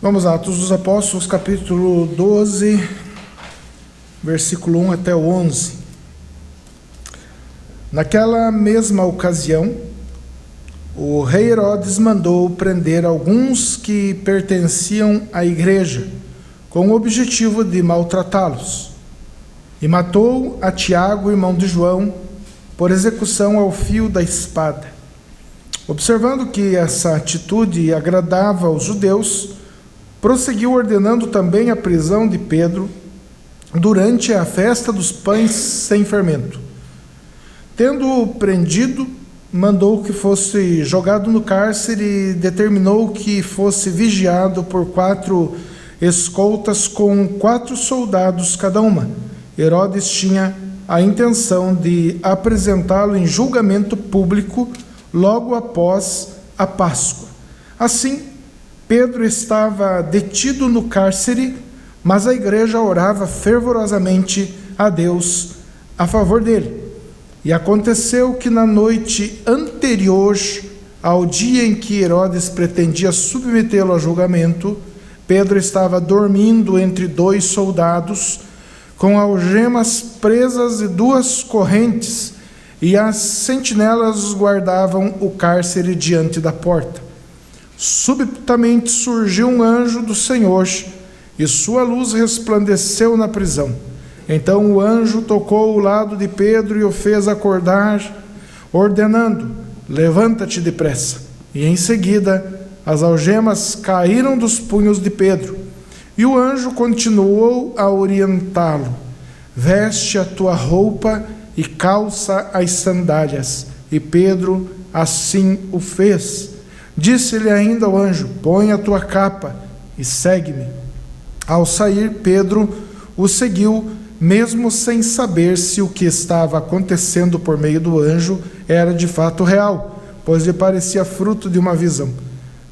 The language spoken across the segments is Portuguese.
Vamos lá, Atos dos Apóstolos, capítulo 12, versículo 1 até o 11. Naquela mesma ocasião, o rei Herodes mandou prender alguns que pertenciam à igreja, com o objetivo de maltratá-los, e matou a Tiago, irmão de João, por execução ao fio da espada. Observando que essa atitude agradava aos judeus, prosseguiu ordenando também a prisão de Pedro durante a festa dos pães sem fermento. Tendo-o prendido, mandou que fosse jogado no cárcere e determinou que fosse vigiado por 4 escoltas com 4 soldados cada uma. Herodes tinha a intenção de apresentá-lo em julgamento público logo após a Páscoa. Assim, Pedro estava detido no cárcere, mas a igreja orava fervorosamente a Deus a favor dele. E aconteceu que na noite anterior ao dia em que Herodes pretendia submetê-lo a julgamento, Pedro estava dormindo entre 2 soldados, com algemas presas e 2 correntes, e as sentinelas guardavam o cárcere diante da porta. Subitamente surgiu um anjo do Senhor, e sua luz resplandeceu na prisão. Então o anjo tocou o lado de Pedro e o fez acordar, ordenando: levanta-te depressa. E em seguida as algemas caíram dos punhos de Pedro. E o anjo continuou a orientá-lo: veste a tua roupa e calça as sandálias. E Pedro assim o fez. Disse-lhe ainda o anjo: põe a tua capa e segue-me. Ao sair, Pedro o seguiu, mesmo sem saber se o que estava acontecendo por meio do anjo era de fato real, pois lhe parecia fruto de uma visão.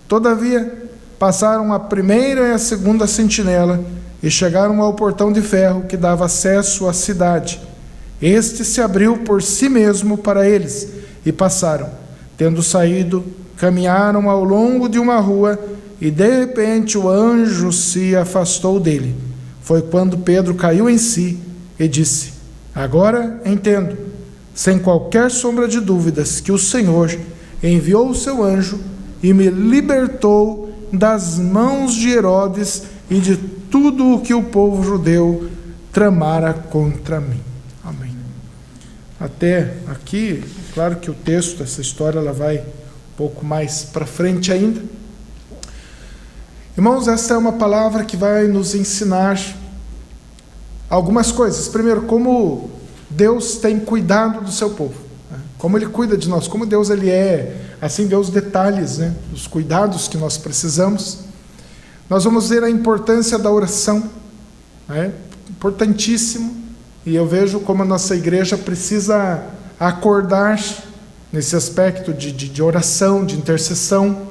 Todavia, passaram a primeira e a segunda sentinela e chegaram ao portão de ferro que dava acesso à cidade. Este se abriu por si mesmo para eles e passaram. Tendo saído, caminharam ao longo de uma rua e de repente o anjo se afastou dele. Foi quando Pedro caiu em si e disse: agora entendo, sem qualquer sombra de dúvidas, que o Senhor enviou o seu anjo e me libertou das mãos de Herodes e de tudo o que o povo judeu tramara contra mim. Amém. Até aqui, claro que o texto, essa história, ela vai um pouco mais para frente ainda. Irmãos, esta é uma palavra que vai nos ensinar algumas coisas. Primeiro, como Deus tem cuidado do seu povo, né? Como Ele cuida de nós, como Deus Ele é, assim, vê os detalhes, né? Os cuidados que nós precisamos. Nós vamos ver a importância da oração, né? Importantíssimo, e eu vejo como a nossa igreja precisa acordar nesse aspecto de oração, de intercessão,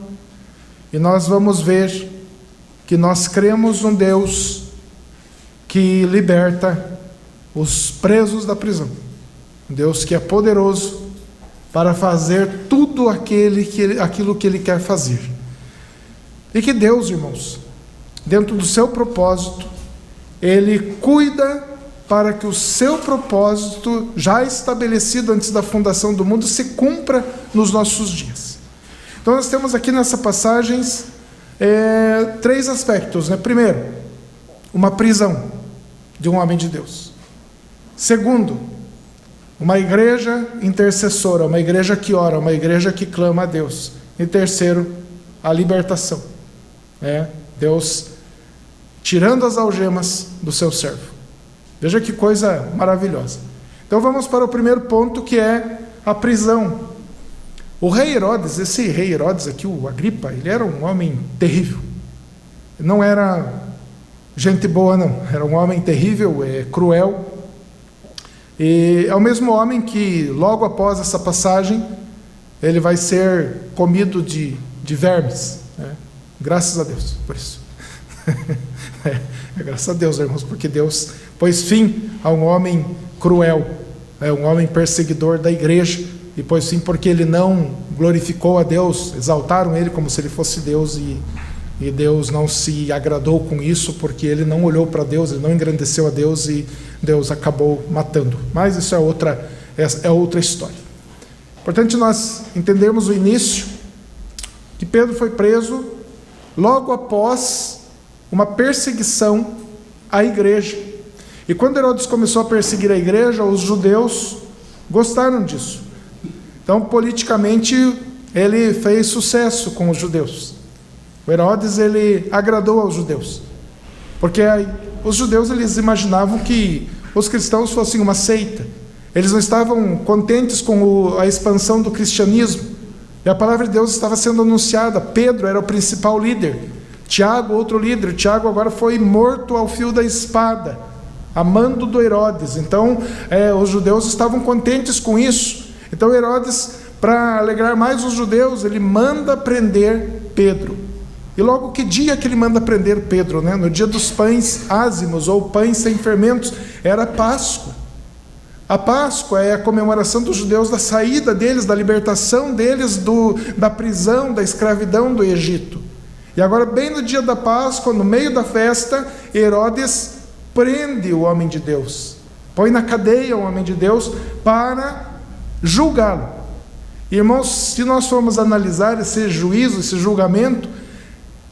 e nós vamos ver que nós cremos num Deus que liberta os presos da prisão, um Deus que é poderoso para fazer tudo aquilo que Ele quer fazer, e que Deus, irmãos, dentro do seu propósito, Ele cuida para que o seu propósito, já estabelecido antes da fundação do mundo, se cumpra nos nossos dias. Então nós temos aqui nessa passagem 3 aspectos, né? Primeiro, uma prisão de um homem de Deus. Segundo, uma igreja intercessora, uma igreja que ora, uma igreja que clama a Deus. E terceiro, a libertação, né? Deus tirando as algemas do seu servo. Veja que coisa maravilhosa. Então vamos para o primeiro ponto, que é a prisão. O rei Herodes, esse rei Herodes aqui, o Agripa, ele era um homem terrível. Não era gente boa, não. Era um homem terrível, cruel. E é o mesmo homem que, logo após essa passagem, ele vai ser comido de vermes, né? Graças a Deus por isso. Graças a Deus, irmãos, porque Deus pôs fim a um homem cruel, um homem perseguidor da igreja, e pôs fim porque ele não glorificou a Deus, exaltaram ele como se ele fosse Deus, e E Deus não se agradou com isso, porque ele não olhou para Deus, ele não engrandeceu a Deus, e Deus acabou matando. Mas isso é outra história. Importante nós entendermos o início, que Pedro foi preso logo após uma perseguição à igreja. E quando Herodes começou a perseguir a igreja, os judeus gostaram disso. Então, politicamente, ele fez sucesso com os judeus. O Herodes, ele agradou aos judeus. Porque os judeus, eles imaginavam que os cristãos fossem uma seita. Eles não estavam contentes com a expansão do cristianismo. E a palavra de Deus estava sendo anunciada. Pedro era o principal líder. Tiago, outro líder. Tiago agora foi morto ao fio da espada, a mando do Herodes. Então, os judeus estavam contentes com isso. Então, Herodes, para alegrar mais os judeus, ele manda prender Pedro. E logo que dia que ele manda prender Pedro, né? No dia dos pães ázimos, ou pães sem fermentos, era Páscoa. A Páscoa é a comemoração dos judeus da saída deles, da libertação deles da prisão, da escravidão do Egito. E agora, bem no dia da Páscoa, no meio da festa, Herodes prende o homem de Deus, põe na cadeia o homem de Deus para julgá-lo. Irmãos, se nós formos analisar esse juízo, esse julgamento,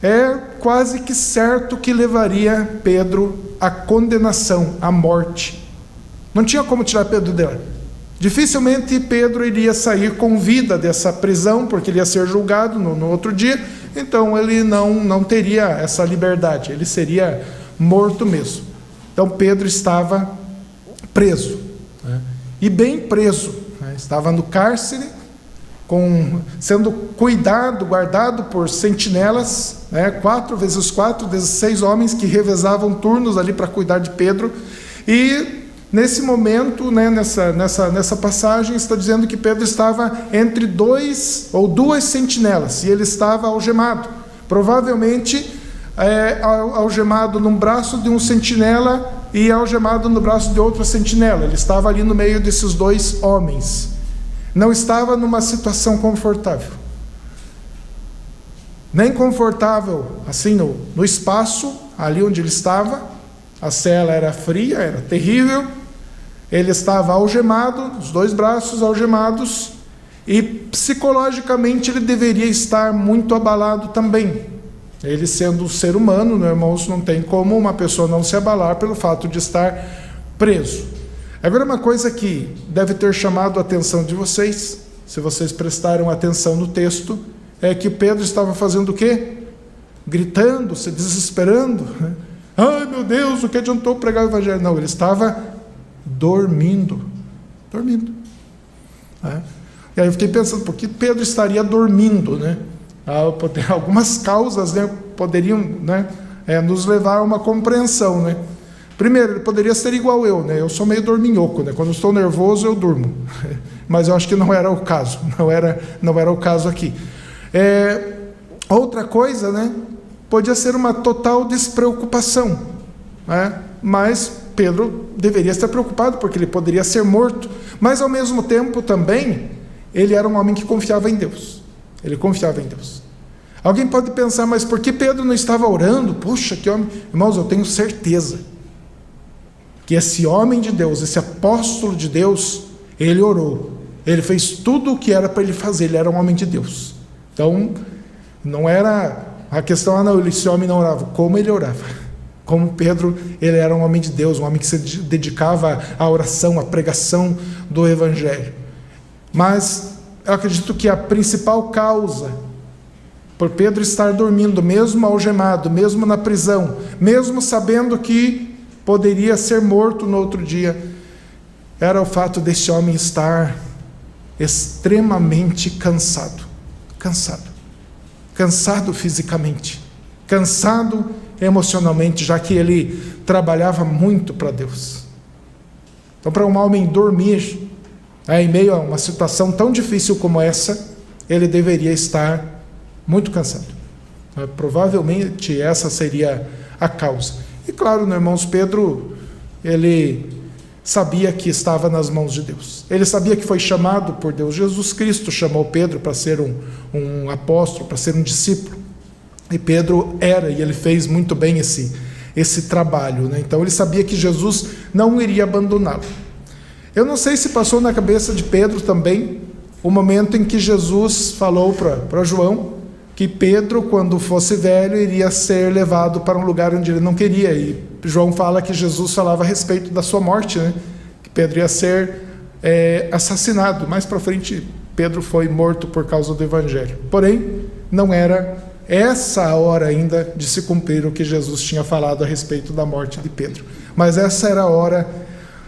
é quase que certo que levaria Pedro à condenação, à morte. Não tinha como tirar Pedro dela. Dificilmente Pedro iria sair com vida dessa prisão, porque ele ia ser julgado no outro dia. Então ele não teria essa liberdade, ele seria morto mesmo. Então Pedro estava preso, né? E bem preso, né? Estava no cárcere, sendo cuidado, guardado por sentinelas, né? 4 vezes 4, 16 homens que revezavam turnos ali para cuidar de Pedro. E nesse momento, né, nessa passagem, está dizendo que Pedro estava entre 2 ou 2 sentinelas, e ele estava algemado, provavelmente algemado num braço de um sentinela e algemado no braço de outra sentinela. Ele estava ali no meio desses 2 homens. Não estava numa situação confortável, nem confortável assim no espaço ali onde ele estava. A cela era fria, era terrível. Ele estava algemado, os 2 braços algemados, e psicologicamente ele deveria estar muito abalado também. Ele sendo um ser humano, né, irmãos, não tem como uma pessoa não se abalar pelo fato de estar preso. Agora, uma coisa que deve ter chamado a atenção de vocês, se vocês prestaram atenção no texto, é que Pedro estava fazendo o quê? Gritando, se desesperando. Ai, meu Deus, o que adiantou pregar o evangelho? Não, ele estava dormindo. E aí eu fiquei pensando, por que Pedro estaria dormindo, né? Algumas causas, né, poderiam, né, nos levar a uma compreensão, né? Primeiro, ele poderia ser igual eu, né? Eu sou meio dorminhoco, né? Quando eu estou nervoso eu durmo. Mas eu acho que não era o caso, não era o caso aqui. Outra coisa, né? Podia ser uma total despreocupação, né? Mas Pedro deveria estar preocupado, porque ele poderia ser morto. Mas ao mesmo tempo também, ele era um homem que confiava em Deus. Ele confiava em Deus. Alguém pode pensar, mas por que Pedro não estava orando? Puxa, que homem. Irmãos, eu tenho certeza que esse homem de Deus, esse apóstolo de Deus, ele orou. Ele fez tudo o que era para ele fazer. Ele era um homem de Deus. Então, não era a questão, não, esse homem não orava. Como ele orava? Como Pedro, ele era um homem de Deus, um homem que se dedicava à oração, à pregação do evangelho. Mas eu acredito que a principal causa por Pedro estar dormindo, mesmo algemado, mesmo na prisão, mesmo sabendo que poderia ser morto no outro dia, era o fato desse homem estar extremamente cansado fisicamente, cansado emocionalmente, já que ele trabalhava muito para Deus. Então, para um homem dormir, em meio a uma situação tão difícil como essa, ele deveria estar muito cansado. Provavelmente essa seria a causa. E claro, né, irmãos, Pedro, ele sabia que estava nas mãos de Deus. Ele sabia que foi chamado por Deus. Jesus Cristo chamou Pedro para ser um apóstolo, para ser um discípulo. E Pedro era, e ele fez muito bem esse trabalho, né? Então ele sabia que Jesus não iria abandoná-lo. Eu não sei se passou na cabeça de Pedro também o momento em que Jesus falou para João que Pedro, quando fosse velho, iria ser levado para um lugar onde ele não queria. E João fala que Jesus falava a respeito da sua morte, né? Que Pedro ia ser assassinado. Mais para frente, Pedro foi morto por causa do Evangelho. Porém, não era essa a hora ainda de se cumprir o que Jesus tinha falado a respeito da morte de Pedro. Mas essa era a hora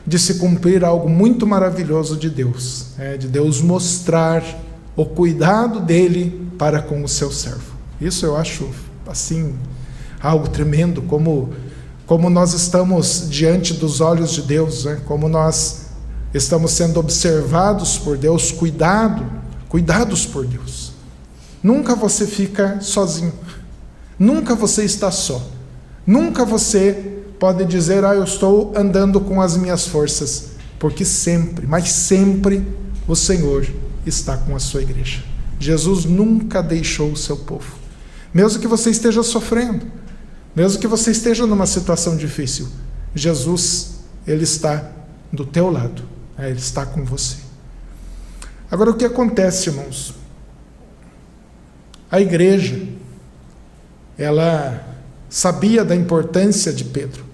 de se cumprir algo muito maravilhoso de Deus, de Deus mostrar o cuidado dele para com o seu servo. Isso eu acho, assim, algo tremendo, como nós estamos diante dos olhos de Deus, né? Como nós estamos sendo observados por Deus, cuidados por Deus. Nunca você fica sozinho, nunca você está só, nunca você pode dizer, eu estou andando com as minhas forças, porque sempre, mas sempre, o Senhor está com a sua igreja. Jesus nunca deixou o seu povo. Mesmo que você esteja sofrendo, mesmo que você esteja numa situação difícil, Jesus, Ele está do teu lado, Ele está com você. Agora, o que acontece, irmãos? A igreja, ela sabia da importância de Pedro.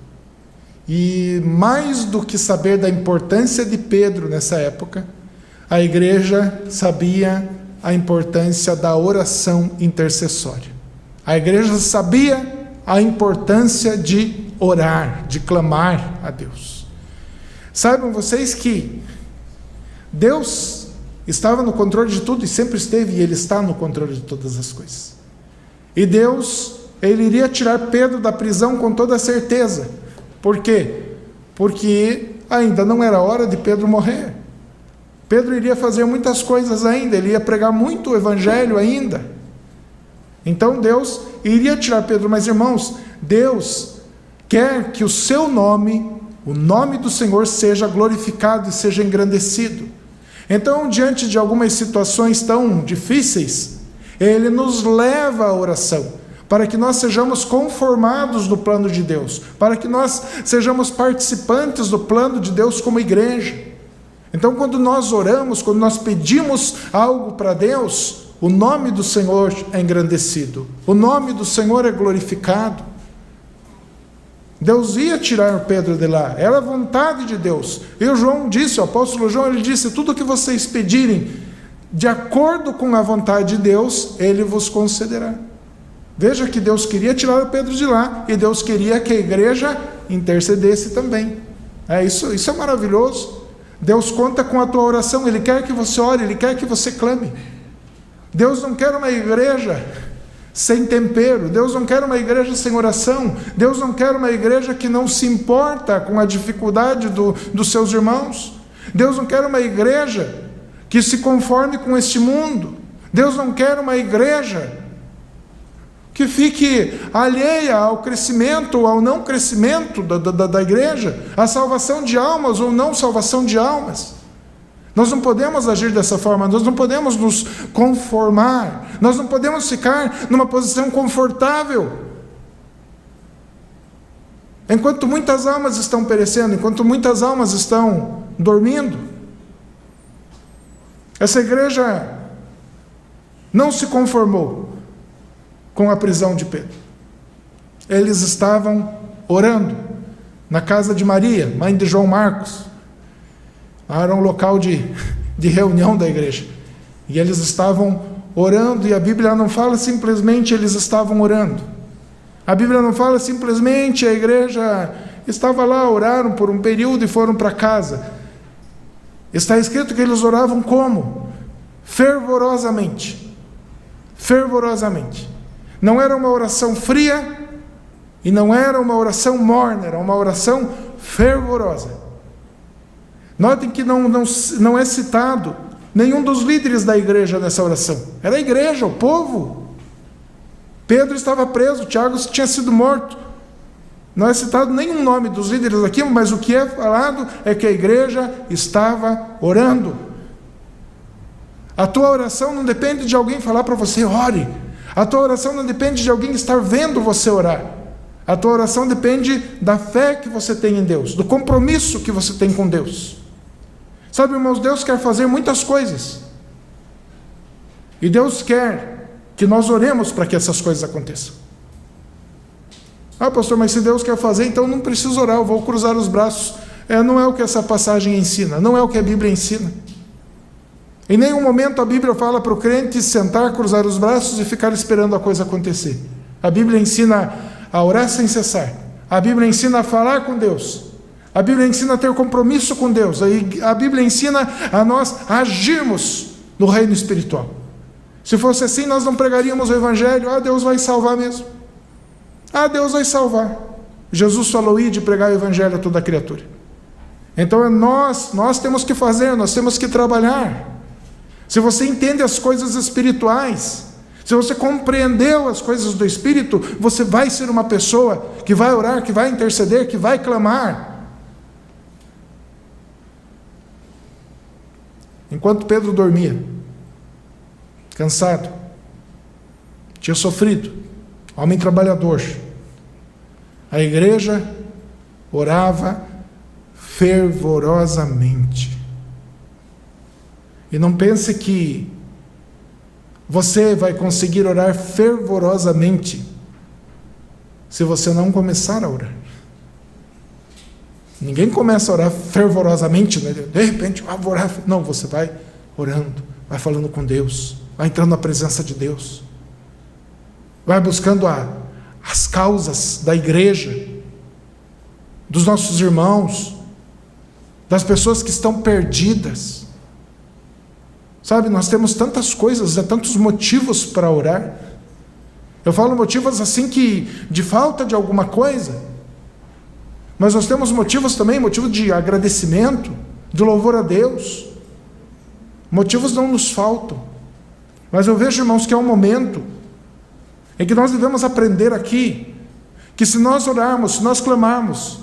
E mais do que saber da importância de Pedro nessa época, a igreja sabia a importância da oração intercessória. A igreja sabia a importância de orar, de clamar a Deus. Saibam vocês que Deus estava no controle de tudo e sempre esteve, e Ele está no controle de todas as coisas. E Deus, Ele iria tirar Pedro da prisão com toda certeza. Por quê? Porque ainda não era hora de Pedro morrer. Pedro iria fazer muitas coisas ainda, ele ia pregar muito o evangelho ainda. Então Deus iria tirar Pedro, mas irmãos, Deus quer que o seu nome, o nome do Senhor, seja glorificado e seja engrandecido. Então, diante de algumas situações tão difíceis, Ele nos leva à oração, para que nós sejamos conformados no plano de Deus, para que nós sejamos participantes do plano de Deus como igreja. Então, quando nós oramos, quando nós pedimos algo para Deus, o nome do Senhor é engrandecido, o nome do Senhor é glorificado. Deus ia tirar Pedro de lá, era a vontade de Deus. E o João disse, o apóstolo João, ele disse, tudo o que vocês pedirem, de acordo com a vontade de Deus, Ele vos concederá. Veja que Deus queria tirar Pedro de lá, e Deus queria que a igreja intercedesse também. Isso é maravilhoso. Deus conta com a tua oração, Ele quer que você ore, Ele quer que você clame. Deus não quer uma igreja sem tempero, Deus não quer uma igreja sem oração, Deus não quer uma igreja que não se importa com a dificuldade dos seus irmãos, Deus não quer uma igreja que se conforme com este mundo, Deus não quer uma igreja que fique alheia ao crescimento ou ao não crescimento da igreja, à salvação de almas ou não salvação de almas. Nós não podemos agir dessa forma, nós não podemos nos conformar, nós não podemos ficar numa posição confortável. Enquanto muitas almas estão perecendo, enquanto muitas almas estão dormindo, essa igreja não se conformou com a prisão de Pedro. Eles estavam orando na casa de Maria, mãe de João Marcos. Era um local de reunião da igreja. E eles estavam orando, e a Bíblia não fala simplesmente eles estavam orando. A Bíblia não fala simplesmente a igreja estava lá, oraram por um período e foram para casa. Está escrito que eles oravam como? Fervorosamente. Fervorosamente. Não era uma oração fria e não era uma oração morna, era uma oração fervorosa. Notem que não é citado nenhum dos líderes da igreja nessa oração. Era a igreja, o povo. Pedro estava preso, Tiago tinha sido morto. Não é citado nenhum nome dos líderes aqui, mas o que é falado é que a igreja estava orando. A tua oração não depende de alguém falar para você, ore. A tua oração não depende de alguém estar vendo você orar. A tua oração depende da fé que você tem em Deus, do compromisso que você tem com Deus. Sabe, irmãos, Deus quer fazer muitas coisas. E Deus quer que nós oremos para que essas coisas aconteçam. Ah, pastor, mas se Deus quer fazer, então não preciso orar, eu vou cruzar os braços. Não é o que essa passagem ensina, não é o que a Bíblia ensina. Em nenhum momento a Bíblia fala para o crente sentar, cruzar os braços e ficar esperando a coisa acontecer. A Bíblia ensina a orar sem cessar. A Bíblia ensina a falar com Deus. A Bíblia ensina a ter compromisso com Deus. A Bíblia ensina a nós agirmos no reino espiritual. Se fosse assim, nós não pregaríamos o Evangelho. Ah, Deus vai salvar mesmo. Ah, Deus vai salvar. Jesus falou: ide pregar o Evangelho a toda criatura. Então nós temos que fazer, nós temos que trabalhar. Se você entende as coisas espirituais, se você compreendeu as coisas do Espírito, você vai ser uma pessoa que vai orar, que vai interceder, que vai clamar. Enquanto Pedro dormia, cansado, tinha sofrido, homem trabalhador, a igreja orava fervorosamente. E não pense que você vai conseguir orar fervorosamente se você não começar a orar. Ninguém começa a orar fervorosamente, né? De repente, vou orar. Não, você vai orando, vai falando com Deus, vai entrando na presença de Deus, vai buscando as causas da igreja, dos nossos irmãos, das pessoas que estão perdidas. Sabe, nós temos tantas coisas, tantos motivos para orar. Eu falo motivos assim que de falta de alguma coisa, mas nós temos motivos também, motivo de agradecimento, de louvor a Deus. Motivos não nos faltam. Mas eu vejo, irmãos, que é um momento em que nós devemos aprender aqui, que se nós orarmos, se nós clamarmos,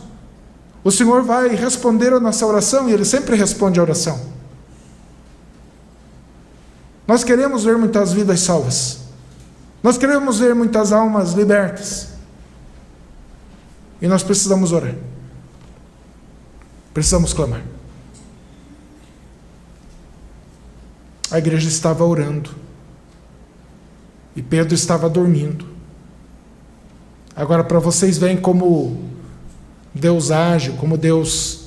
o Senhor vai responder a nossa oração, e Ele sempre responde a oração. Nós queremos ver muitas vidas salvas. Nós queremos ver muitas almas libertas. E nós precisamos orar. Precisamos clamar. A igreja estava orando. E Pedro estava dormindo. Agora, para vocês verem como Deus age, como Deus,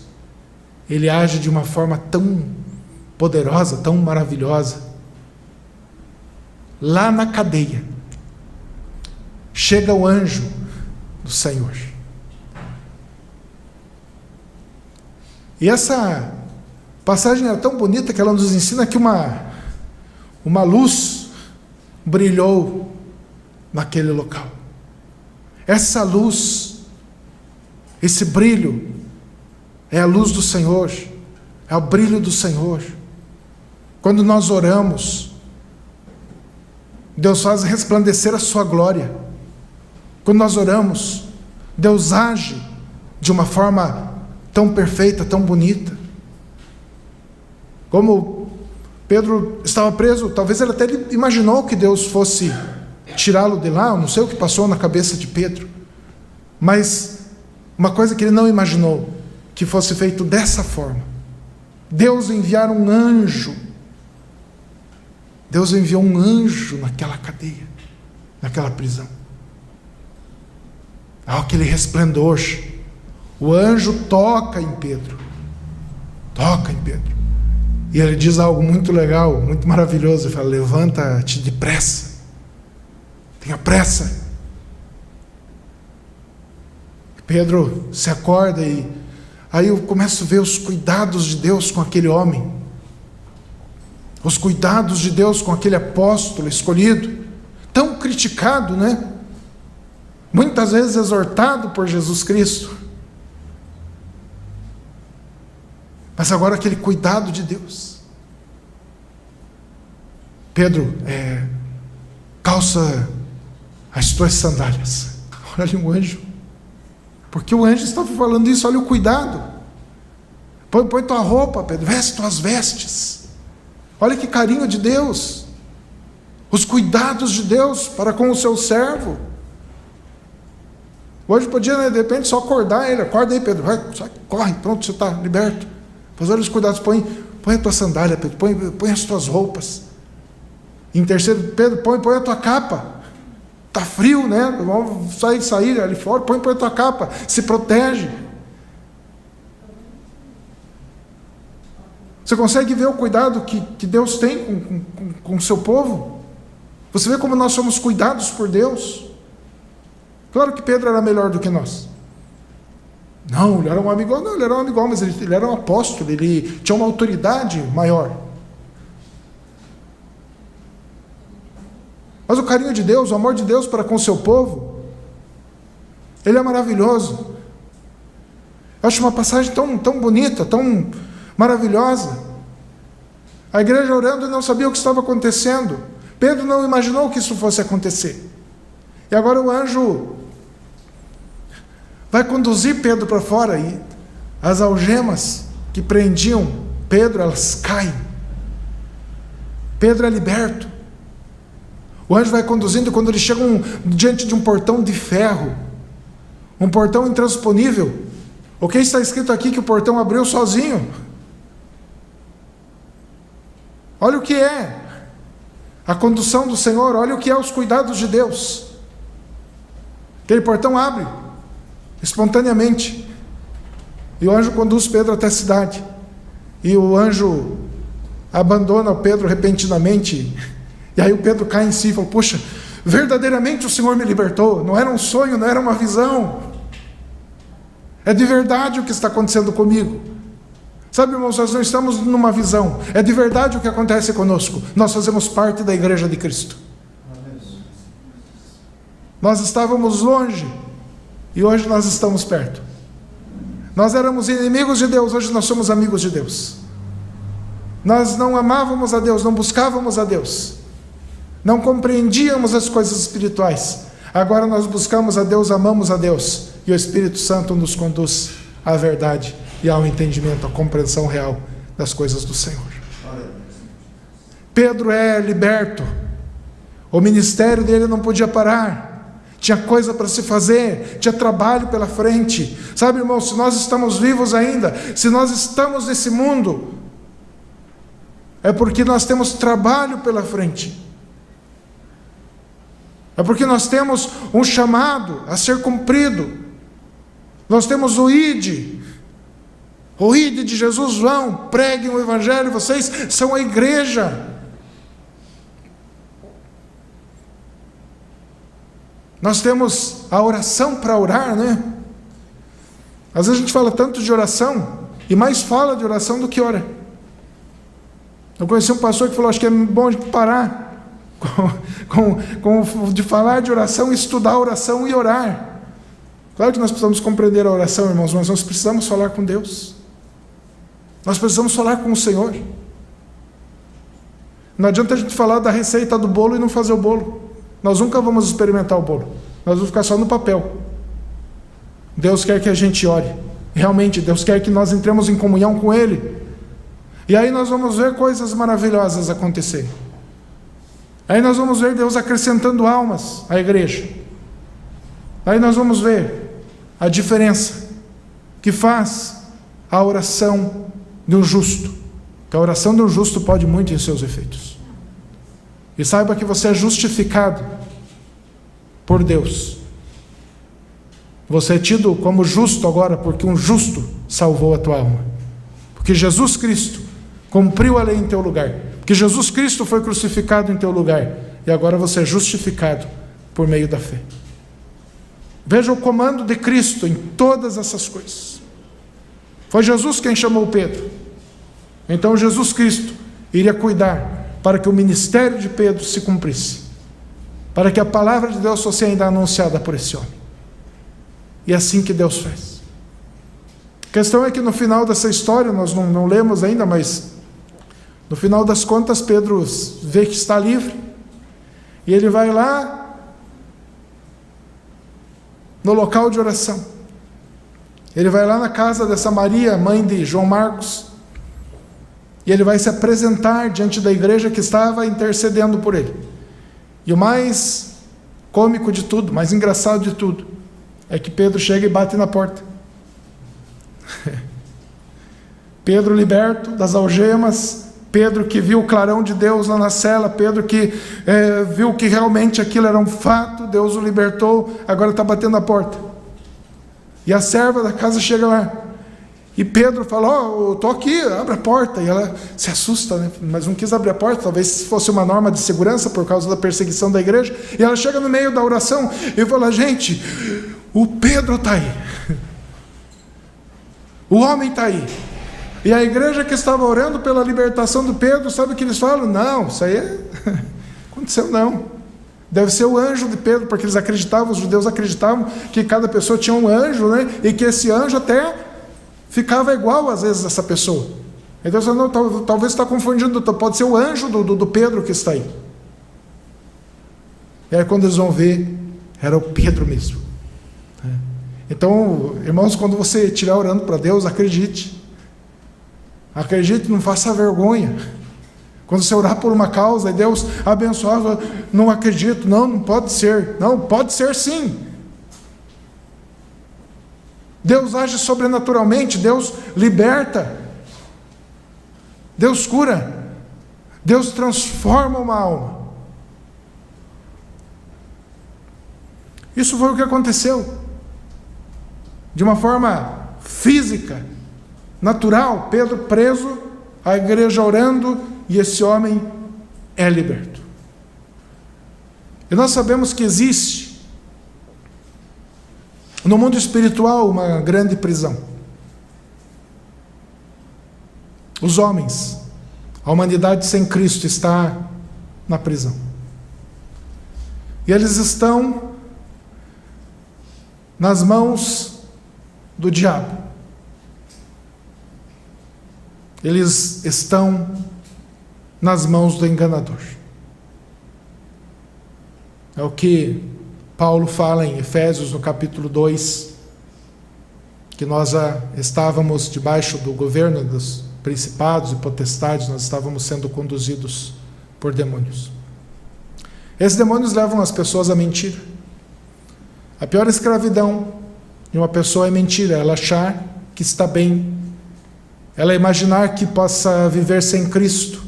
Ele age de uma forma tão poderosa, tão maravilhosa. Lá na cadeia, chega o anjo do Senhor. E essa passagem é tão bonita que ela nos ensina que uma luz brilhou naquele local. Essa luz, esse brilho, é a luz do Senhor, é o brilho do Senhor. Quando nós oramos, Deus faz resplandecer a sua glória. Quando nós oramos, Deus age de uma forma tão perfeita, tão bonita. Como Pedro estava preso, talvez ele até imaginou que Deus fosse tirá-lo de lá, eu não sei o que passou na cabeça de Pedro, mas uma coisa que ele não imaginou, que fosse feito dessa forma. Deus enviar um anjo. Deus enviou um anjo naquela cadeia, naquela prisão. Aquele resplendor. O anjo toca em Pedro. Toca em Pedro. E ele diz algo muito legal, muito maravilhoso. Ele fala: levanta-te depressa. Tenha pressa. Pedro se acorda e aí eu começo a ver os cuidados de Deus com aquele homem. Os cuidados de Deus com aquele apóstolo escolhido, tão criticado, né? Muitas vezes exortado por Jesus Cristo. Mas agora aquele cuidado de Deus. Pedro, calça as tuas sandálias. Olha ali um anjo. Porque o anjo estava falando isso, olha o cuidado. Põe tua roupa, Pedro, veste tuas vestes. Olha que carinho de Deus. os cuidados de Deus para com o seu servo. Hoje podia, né, de repente, só acordar ele. Acorda aí, Pedro, vai, sai, corre, pronto, você está liberto. Pois olha os cuidados, põe a tua sandália, Pedro, põe as tuas roupas. Em terceiro, Pedro, põe a tua capa. Está frio, né? Vamos sair ali fora, põe a tua capa, se protege. Você consegue ver o cuidado que Deus tem com o seu povo? Você vê como nós somos cuidados por Deus? Claro que Pedro era melhor do que nós. Não, ele era um amigão, mas ele era um apóstolo, ele tinha uma autoridade maior. Mas o carinho de Deus, o amor de Deus para com o seu povo, ele é maravilhoso. Eu acho uma passagem tão bonita, tão maravilhosa. A igreja orando e não sabia o que estava acontecendo. Pedro não imaginou que isso fosse acontecer. E agora o anjo vai conduzir Pedro para fora e as algemas que prendiam Pedro, elas caem. Pedro é liberto. O anjo vai conduzindo e quando eles chegam diante de um portão de ferro, um portão intransponível, o que está escrito aqui que o portão abriu sozinho? Olha o que é a condução do Senhor, olha o que é os cuidados de Deus. Aquele portão abre espontaneamente e o anjo conduz Pedro até a cidade. E o anjo abandona o Pedro repentinamente. E aí o Pedro cai em si e fala: puxa, verdadeiramente o Senhor me libertou. Não era um sonho, não era uma visão. É de verdade o que está acontecendo comigo. Sabe, irmãos, nós não estamos numa visão. É de verdade o que acontece conosco. Nós fazemos parte da igreja de Cristo. Nós estávamos longe e hoje nós estamos perto. Nós éramos inimigos de Deus, hoje nós somos amigos de Deus. Nós não amávamos a Deus, não buscávamos a Deus, não compreendíamos as coisas espirituais. Agora nós buscamos a Deus, amamos a Deus, e o Espírito Santo nos conduz à verdade e ao entendimento, à compreensão real das coisas do Senhor. Pedro é liberto. O ministério dele não podia parar. Tinha coisa para se fazer, tinha trabalho pela frente. Sabe, irmão, se nós estamos vivos ainda, se nós estamos nesse mundo, é porque nós temos trabalho pela frente. É porque nós temos um chamado a ser cumprido. Nós temos o ide de Jesus, vão, preguem o Evangelho, vocês são a igreja. Nós temos a oração para orar, né? Às vezes a gente fala tanto de oração, e mais fala de oração do que ora. Eu conheci um pastor que falou: acho que é bom a gente parar de falar de oração, estudar a oração e orar. Claro que nós precisamos compreender a oração, irmãos, mas nós precisamos falar com Deus. Nós precisamos falar com o Senhor. Não adianta a gente falar da receita do bolo e não fazer o bolo. Nós nunca vamos experimentar o bolo. Nós vamos ficar só no papel. Deus quer que a gente ore. Realmente, Deus quer que nós entremos em comunhão com Ele. E aí nós vamos ver coisas maravilhosas acontecerem. Aí nós vamos ver Deus acrescentando almas à igreja. Aí nós vamos ver a diferença que faz a oração de um justo. Que a oração de um justo pode muito em seus efeitos. E saiba que você é justificado por Deus. Você é tido como justo agora porque um justo salvou a tua alma. Porque Jesus Cristo cumpriu a lei em teu lugar. Porque Jesus Cristo foi crucificado em teu lugar. E agora você é justificado por meio da fé. Veja o comando de Cristo em todas essas coisas. Foi Jesus quem chamou Pedro. Então Jesus Cristo iria cuidar para que o ministério de Pedro se cumprisse, para que a palavra de Deus fosse ainda anunciada por esse homem. E é assim que Deus fez. A questão é que no final dessa história, nós não lemos ainda, mas no final das contas Pedro vê que está livre, e ele vai lá no local de oração. Ele vai lá na casa dessa Maria, mãe de João Marcos, e ele vai se apresentar diante da igreja que estava intercedendo por ele. E o mais cômico de tudo, mais engraçado de tudo, é que Pedro chega e bate na porta. Pedro liberto das algemas, Pedro que viu o clarão de Deus lá na cela, Pedro que viu que realmente aquilo era um fato, Deus o libertou, agora está batendo na porta. E a serva da casa chega lá, e Pedro fala: eu estou aqui, abre a porta. E ela se assusta, né? Mas não quis abrir a porta, talvez fosse uma norma de segurança por causa da perseguição da igreja. E ela chega no meio da oração e fala: gente, o Pedro está aí, o homem está aí. E a igreja que estava orando pela libertação do Pedro, sabe o que eles falam? Não, isso aí aconteceu não. Deve ser o anjo de Pedro, porque eles acreditavam, os judeus acreditavam que cada pessoa tinha um anjo, né? E que esse anjo até ficava igual às vezes essa pessoa. Então você não, talvez está confundindo, pode ser o anjo do Pedro que está aí. E aí quando eles vão ver, era o Pedro mesmo. Então, irmãos, quando você estiver orando para Deus, acredite, não faça vergonha. Quando você orar por uma causa e Deus abençoar, não acredito, não pode ser. Não, pode ser sim. Deus age sobrenaturalmente, Deus liberta, Deus cura, Deus transforma uma alma. Isso foi o que aconteceu. De uma forma física, natural, Pedro preso, a igreja orando, e esse homem é liberto. E nós sabemos que existe no mundo espiritual uma grande prisão. Os homens, a humanidade sem Cristo está na prisão. E eles estão nas mãos do diabo. Eles estão nas mãos do enganador. É o que Paulo fala em Efésios, no capítulo 2, que nós já estávamos debaixo do governo dos principados e potestades, nós estávamos sendo conduzidos por demônios. Esses demônios levam as pessoas a mentir. A pior escravidão de uma pessoa é mentira, ela achar que está bem, ela imaginar que possa viver sem Cristo.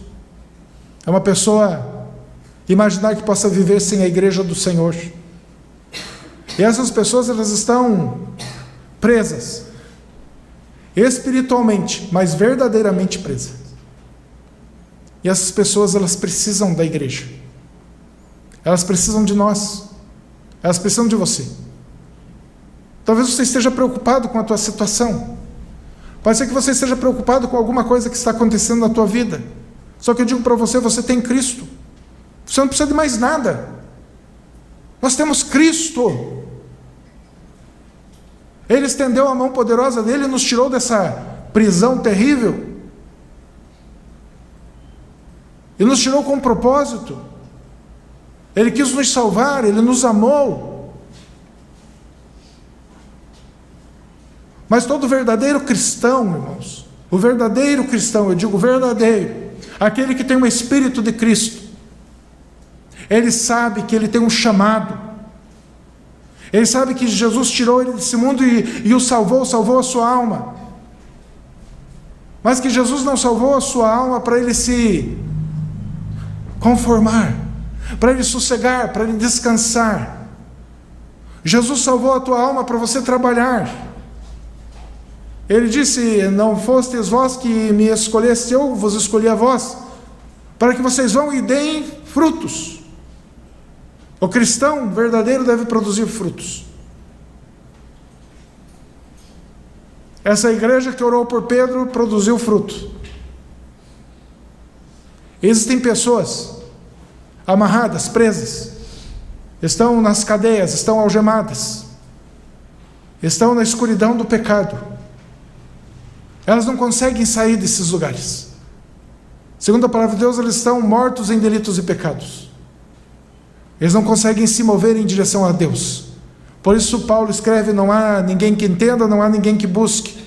É uma pessoa imaginar que possa viver sem a igreja do Senhor. E essas pessoas, elas estão presas, espiritualmente, mas verdadeiramente presas. E essas pessoas, elas precisam da igreja. Elas precisam de nós. Elas precisam de você. Talvez você esteja preocupado com a tua situação. Pode ser que você esteja preocupado com alguma coisa que está acontecendo na tua vida. Só que eu digo para você, você tem Cristo. Você não precisa de mais nada. Nós temos Cristo. Ele estendeu a mão poderosa dele e nos tirou dessa prisão terrível. E nos tirou com um propósito. Ele quis nos salvar, Ele nos amou. Mas todo verdadeiro cristão, irmãos, o verdadeiro cristão, eu digo verdadeiro, aquele que tem o Espírito de Cristo, ele sabe que ele tem um chamado. Ele sabe que Jesus tirou ele desse mundo e o salvou a sua alma. Mas que Jesus não salvou a sua alma para ele se conformar, para ele sossegar, para ele descansar. Jesus salvou a tua alma para você trabalhar. Ele disse: não fostes vós que me escolheste, eu vos escolhi a vós, para que vocês vão e deem frutos. O cristão verdadeiro deve produzir frutos. Essa igreja que orou por Pedro produziu fruto. Existem pessoas amarradas, presas, estão nas cadeias, estão algemadas, estão na escuridão do pecado. Elas não conseguem sair desses lugares. Segundo a palavra de Deus, eles estão mortos em delitos e pecados. Eles não conseguem se mover em direção a Deus. Por isso Paulo escreve: não há ninguém que entenda, não há ninguém que busque,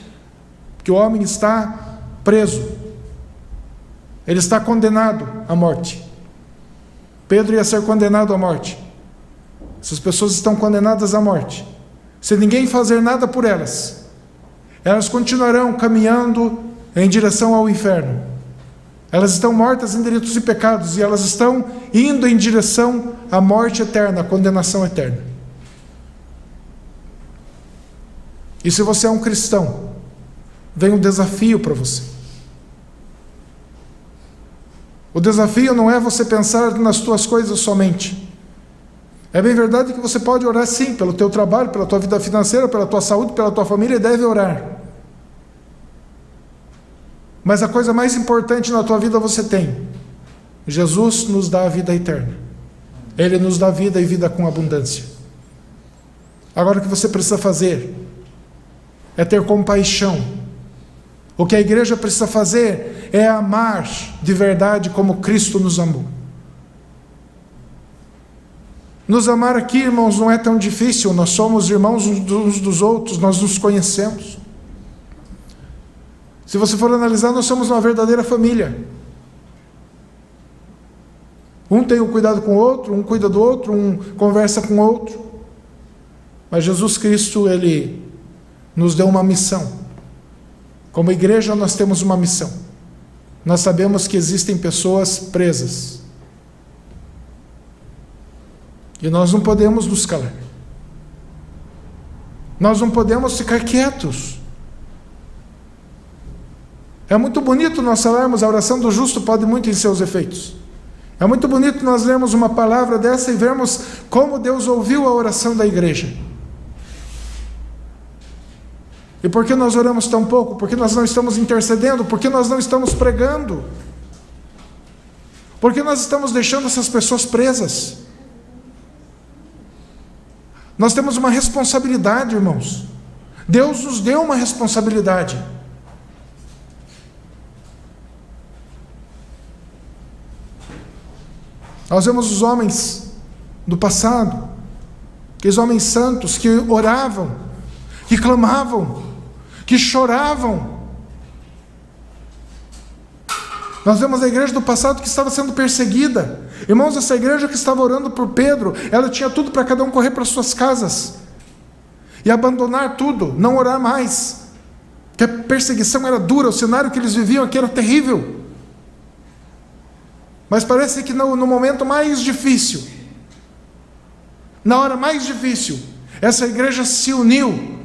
porque o homem está preso, ele está condenado à morte, Pedro ia ser condenado à morte. Essas pessoas estão condenadas à morte. Se ninguém fazer nada por elas, elas continuarão caminhando em direção ao inferno. Elas estão mortas em delitos e pecados, e elas estão indo em direção à morte eterna, à condenação eterna. E se você é um cristão, vem um desafio para você. O desafio não é você pensar nas tuas coisas somente. É bem verdade que você pode orar sim, pelo teu trabalho, pela tua vida financeira, pela tua saúde, pela tua família, e deve orar. Mas a coisa mais importante na tua vida você tem. Jesus nos dá a vida eterna. Ele nos dá vida e vida com abundância. Agora o que você precisa fazer é ter compaixão. O que a igreja precisa fazer é amar de verdade como Cristo nos amou. Nos amar aqui, irmãos, não é tão difícil. Nós somos irmãos uns dos outros, nós nos conhecemos. Se você for analisar, nós somos uma verdadeira família. Um tem um cuidado com o outro, um cuida do outro, um conversa com o outro. Mas Jesus Cristo, Ele nos deu uma missão. Como igreja, nós temos uma missão. Nós sabemos que existem pessoas presas. E nós não podemos nos calar. Nós não podemos ficar quietos. É muito bonito nós falarmos, a oração do justo pode muito em seus efeitos. É muito bonito nós lermos uma palavra dessa e vermos como Deus ouviu a oração da igreja. E por que nós oramos tão pouco? Por que nós não estamos intercedendo? Por que nós não estamos pregando? Por que nós estamos deixando essas pessoas presas? Nós temos uma responsabilidade, irmãos. Deus nos deu uma responsabilidade. Nós vemos os homens do passado, aqueles homens santos que oravam, que clamavam, que choravam. Nós vemos a igreja do passado que estava sendo perseguida. Irmãos, essa igreja que estava orando por Pedro, ela tinha tudo para cada um correr para suas casas e abandonar tudo, não orar mais, porque a perseguição era dura, o cenário que eles viviam aqui era terrível. Mas parece que no momento mais difícil, na hora mais difícil, essa igreja se uniu.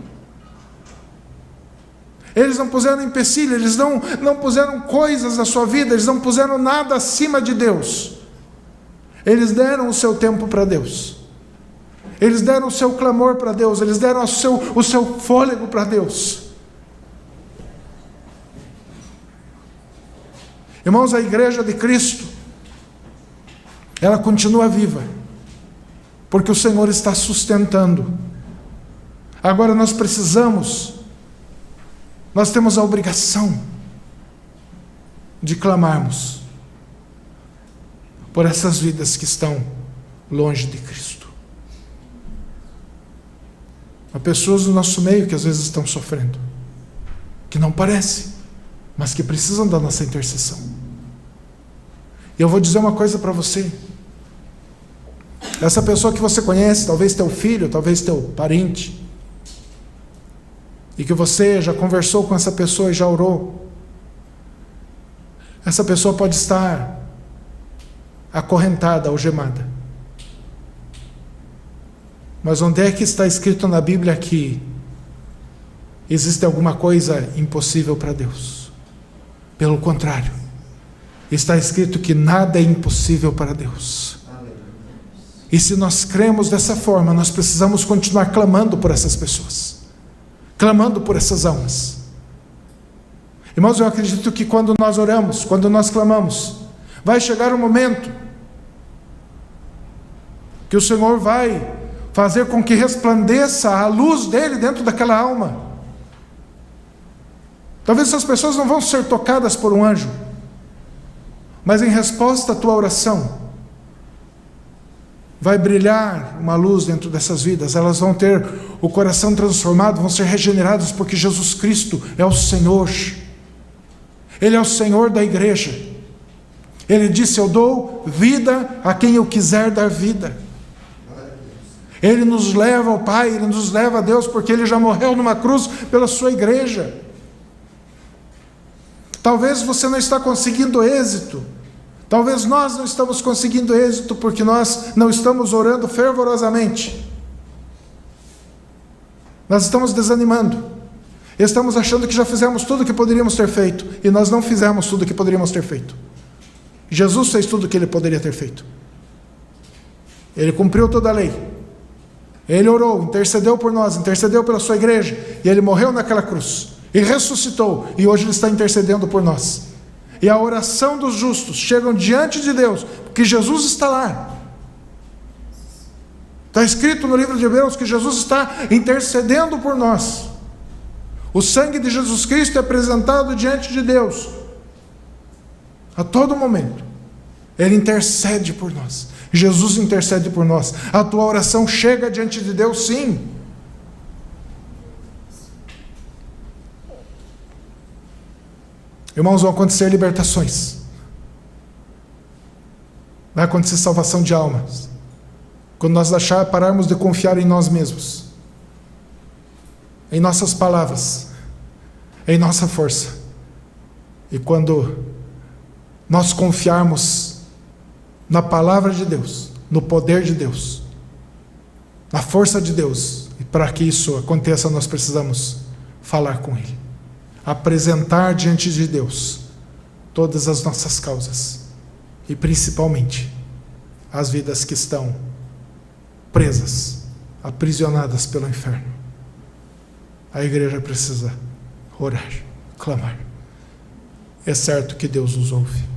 Eles não puseram empecilho, eles não puseram coisas na sua vida, eles não puseram nada acima de Deus. Eles deram o seu tempo para Deus. Eles deram o seu clamor para Deus, eles deram o seu fôlego para Deus. Irmãos, a igreja de Cristo, ela continua viva, porque o Senhor está sustentando. Agora nós temos a obrigação de clamarmos por essas vidas que estão longe de Cristo. Há pessoas no nosso meio que às vezes estão sofrendo, que não parece, mas que precisam da nossa intercessão. E eu vou dizer uma coisa para você. Essa pessoa que você conhece, talvez teu filho, talvez teu parente, e que você já conversou com essa pessoa e já orou, essa pessoa pode estar acorrentada, algemada. Mas onde é que está escrito na Bíblia que existe alguma coisa impossível para Deus? Pelo contrário, está escrito que nada é impossível para Deus. E se nós cremos dessa forma, nós precisamos continuar clamando por essas pessoas, clamando por essas almas. Irmãos, eu acredito que quando nós oramos, quando nós clamamos, vai chegar um momento que o Senhor vai fazer com que resplandeça a luz dele dentro daquela alma. Talvez essas pessoas não vão ser tocadas por um anjo, mas em resposta à tua oração, vai brilhar uma luz dentro dessas vidas. Elas vão ter o coração transformado, vão ser regeneradas, porque Jesus Cristo é o Senhor. Ele é o Senhor da igreja. Ele disse: eu dou vida a quem eu quiser dar vida. Ele nos leva ao Pai, Ele nos leva a Deus, porque Ele já morreu numa cruz pela sua igreja. Talvez você não está conseguindo êxito. Talvez nós não estamos conseguindo êxito porque nós não estamos orando fervorosamente. Nós estamos desanimando. Estamos achando que já fizemos tudo o que poderíamos ter feito. E nós não fizemos tudo o que poderíamos ter feito. Jesus fez tudo o que Ele poderia ter feito. Ele cumpriu toda a lei. Ele orou, intercedeu por nós, intercedeu pela sua igreja. E Ele morreu naquela cruz. E ressuscitou. E hoje Ele está intercedendo por nós. E a oração dos justos chegam diante de Deus, porque Jesus está lá. Está escrito no livro de Hebreus que Jesus está intercedendo por nós. O sangue de Jesus Cristo é apresentado diante de Deus a todo momento. Ele intercede por nós. Jesus intercede por nós. A tua oração chega diante de Deus, sim. Irmãos, vão acontecer libertações. Vai acontecer salvação de almas. Quando nós pararmos de confiar em nós mesmos, em nossas palavras, em nossa força. E quando nós confiarmos na palavra de Deus, no poder de Deus, na força de Deus, e para que isso aconteça, nós precisamos falar com Ele, apresentar diante de Deus todas as nossas causas, e principalmente as vidas que estão presas, aprisionadas pelo inferno. A igreja precisa orar, clamar. É certo que Deus nos ouve.